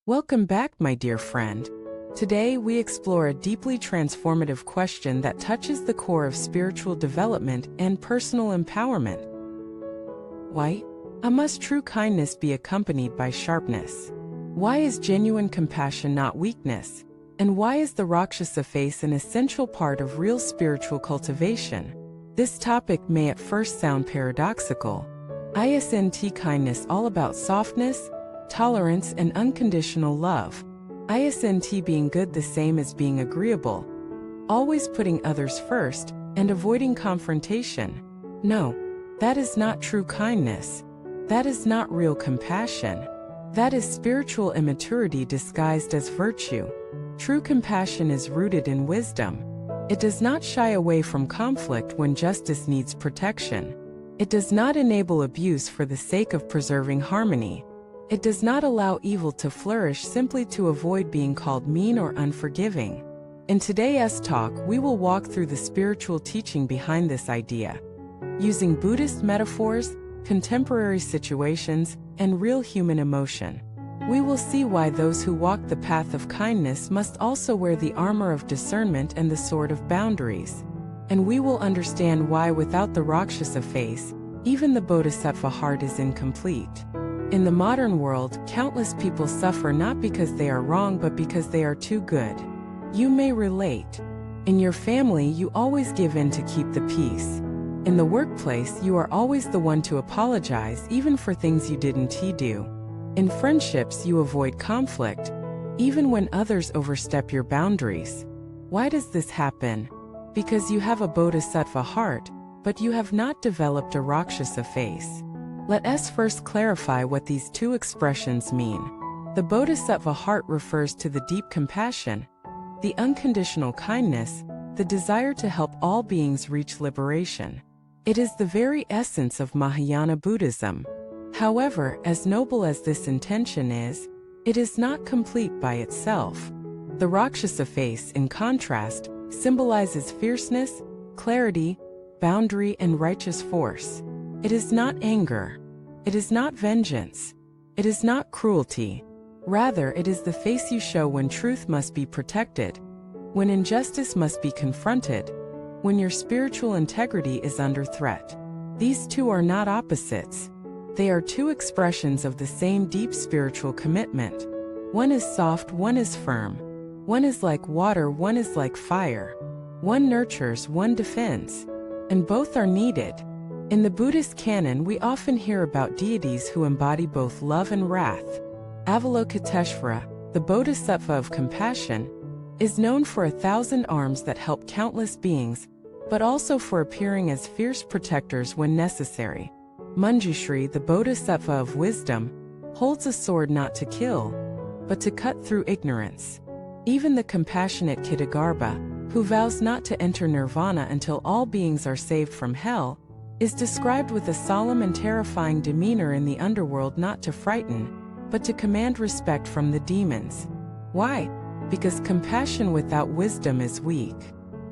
Welcome back, my dear friend. Today we explore a deeply transformative question that touches the core of spiritual development and personal empowerment. Why must true kindness be accompanied by sharpness? Why is genuine compassion not weakness? And why is the Rakshasa face an essential part of real spiritual cultivation? This topic may at first sound paradoxical. Isn't kindness all about softness, tolerance, and unconditional love? Isn't being good the same as being agreeable, always putting others first, and avoiding confrontation? No, that is not true kindness. That is not real compassion. That is spiritual immaturity disguised as virtue. True compassion is rooted in wisdom. It does not shy away from conflict when justice needs protection. It does not enable abuse for the sake of preserving harmony. It does not allow evil to flourish simply to avoid being called mean or unforgiving. In today's talk, we will walk through the spiritual teaching behind this idea. Using Buddhist metaphors, contemporary situations, and real human emotion, we will see why those who walk the path of kindness must also wear the armor of discernment and the sword of boundaries. And we will understand why without the Rakshasa face, even the Bodhisattva heart is incomplete. In the modern world, countless people suffer not because they are wrong but because they are too good. You may relate. In your family, you always give in to keep the peace. In the workplace, you are always the one to apologize even for things you didn't do. In friendships, you avoid conflict, even when others overstep your boundaries. Why does this happen? Because you have a Bodhisattva heart, but you have not developed a Rakshasa face. Let us first clarify what these two expressions mean. The Bodhisattva heart refers to the deep compassion, the unconditional kindness, the desire to help all beings reach liberation. It is the very essence of Mahayana Buddhism. However, as noble as this intention is, it is not complete by itself. The Rakshasa face, in contrast, symbolizes fierceness, clarity, boundary, and righteous force. It is not anger. It is not vengeance. It is not cruelty. Rather, it is the face you show when truth must be protected, when injustice must be confronted, when your spiritual integrity is under threat. These two are not opposites. They are two expressions of the same deep spiritual commitment. One is soft, one is firm. One is like water, one is like fire. One nurtures, one defends. And both are needed. In the Buddhist canon, we often hear about deities who embody both love and wrath. Avalokiteshvara, the Bodhisattva of compassion, is known for 1,000 arms that help countless beings, but also for appearing as fierce protectors when necessary. Manjushri, the Bodhisattva of wisdom, holds a sword not to kill, but to cut through ignorance. Even the compassionate Kshitigarbha, who vows not to enter nirvana until all beings are saved from hell, is described with a solemn and terrifying demeanor in the underworld, not to frighten, but to command respect from the demons. Why? Because compassion without wisdom is weak,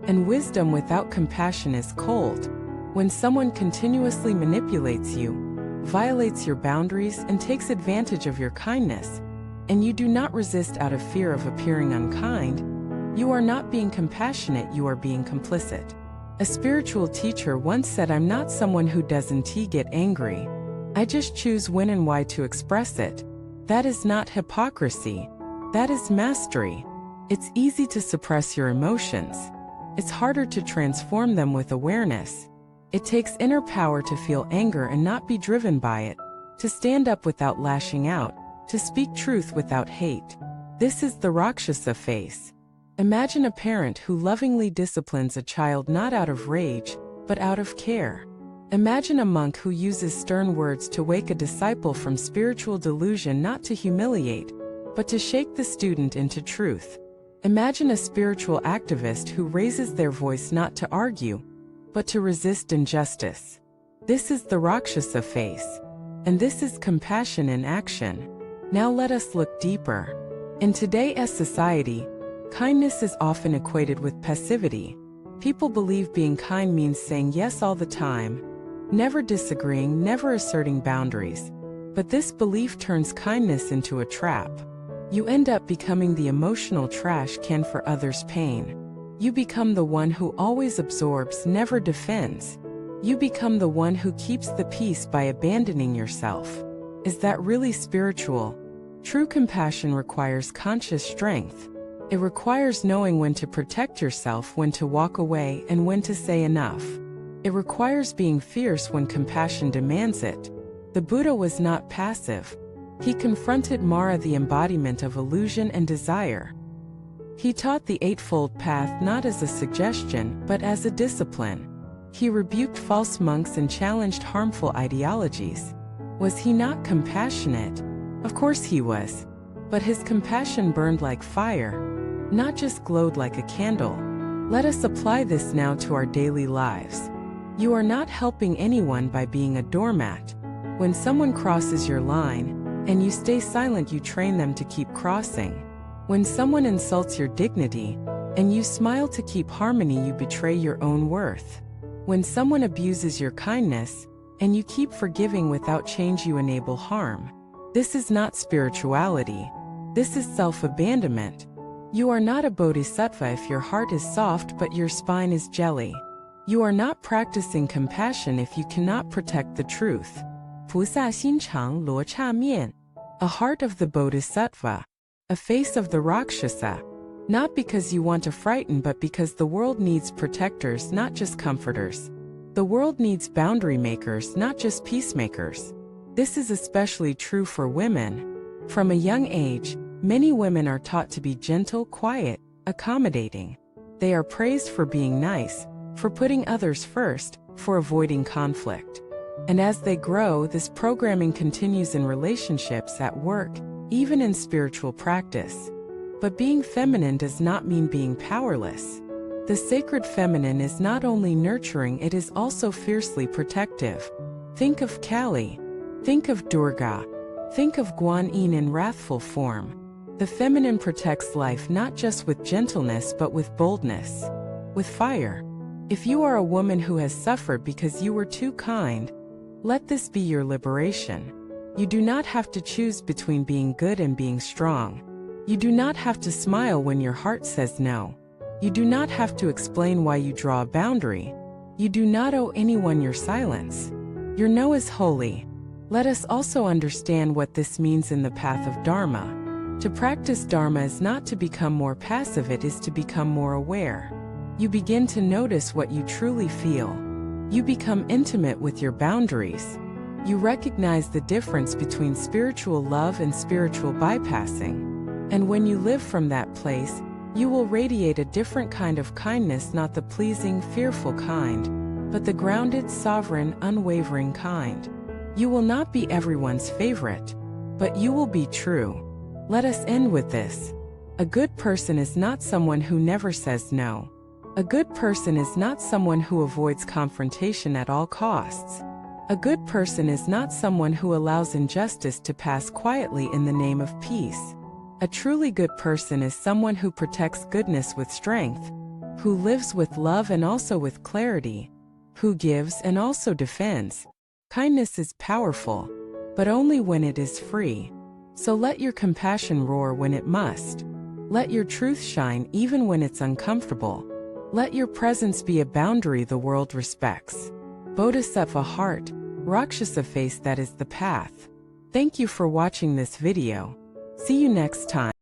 and wisdom without compassion is cold. When someone continuously manipulates you, violates your boundaries, and takes advantage of your kindness, and you do not resist out of fear of appearing unkind, you are not being compassionate, you are being complicit. A spiritual teacher once said, "I'm not someone who doesn't get angry. I just choose when and why to express it." That is not hypocrisy. That is mastery. It's easy to suppress your emotions. It's harder to transform them with awareness. It takes inner power to feel anger and not be driven by it, to stand up without lashing out, to speak truth without hate. This is the Rakshasa face. Imagine a parent who lovingly disciplines a child not out of rage, but out of care. Imagine a monk who uses stern words to wake a disciple from spiritual delusion, not to humiliate, but to shake the student into truth. Imagine a spiritual activist who raises their voice not to argue, but to resist injustice. This is the Rakshasa face. And this is compassion in action. Now let us look deeper. In today's society, kindness is often equated with passivity. People believe being kind means saying yes all the time, never disagreeing, never asserting boundaries. But this belief turns kindness into a trap. You end up becoming the emotional trash can for others' pain. You become the one who always absorbs, never defends. You become the one who keeps the peace by abandoning yourself. Is that really spiritual? True compassion requires conscious strength. It requires knowing when to protect yourself, when to walk away, and when to say enough. It requires being fierce when compassion demands it. The Buddha was not passive. He confronted Mara, the embodiment of illusion and desire. He taught the Eightfold Path not as a suggestion, but as a discipline. He rebuked false monks and challenged harmful ideologies. Was he not compassionate? Of course he was. But his compassion burned like fire, not just glowed like a candle. Let us apply this now to our daily lives. You are not helping anyone by being a doormat. When someone crosses your line, and you stay silent, you train them to keep crossing. When someone insults your dignity, and you smile to keep harmony, you betray your own worth. When someone abuses your kindness, and you keep forgiving without change, you enable harm. This is not spirituality. This is self-abandonment. You are not a bodhisattva if your heart is soft but your spine is jelly. You are not practicing compassion if you cannot protect the truth. 菩萨心肠罗刹面. A heart of the bodhisattva. A face of the Rakshasa. Not because you want to frighten, but because the world needs protectors, not just comforters. The world needs boundary makers, not just peacemakers. This is especially true for women. From a young age, many women are taught to be gentle, quiet, accommodating. They are praised for being nice, for putting others first, for avoiding conflict. And as they grow, this programming continues in relationships, at work, even in spiritual practice. But being feminine does not mean being powerless. The sacred feminine is not only nurturing, it is also fiercely protective. Think of Kali. Think of Durga. Think of Guan Yin in wrathful form. The feminine protects life not just with gentleness but with boldness, with fire. If you are a woman who has suffered because you were too kind, let this be your liberation. You do not have to choose between being good and being strong. You do not have to smile when your heart says no. You do not have to explain why you draw a boundary. You do not owe anyone your silence. Your no is holy. Let us also understand what this means in the path of Dharma. To practice Dharma is not to become more passive, it is to become more aware. You begin to notice what you truly feel. You become intimate with your boundaries. You recognize the difference between spiritual love and spiritual bypassing. And when you live from that place, you will radiate a different kind of kindness, not the pleasing, fearful kind, but the grounded, sovereign, unwavering kind. You will not be everyone's favorite, but you will be true. Let us end with this. A good person is not someone who never says no. A good person is not someone who avoids confrontation at all costs. A good person is not someone who allows injustice to pass quietly in the name of peace. A truly good person is someone who protects goodness with strength, who lives with love and also with clarity, who gives and also defends. Kindness is powerful, but only when it is free. So let your compassion roar when it must. Let your truth shine even when it's uncomfortable. Let your presence be a boundary the world respects. Bodhisattva heart, Rakshasa face, that is the path. Thank you for watching this video. See you next time.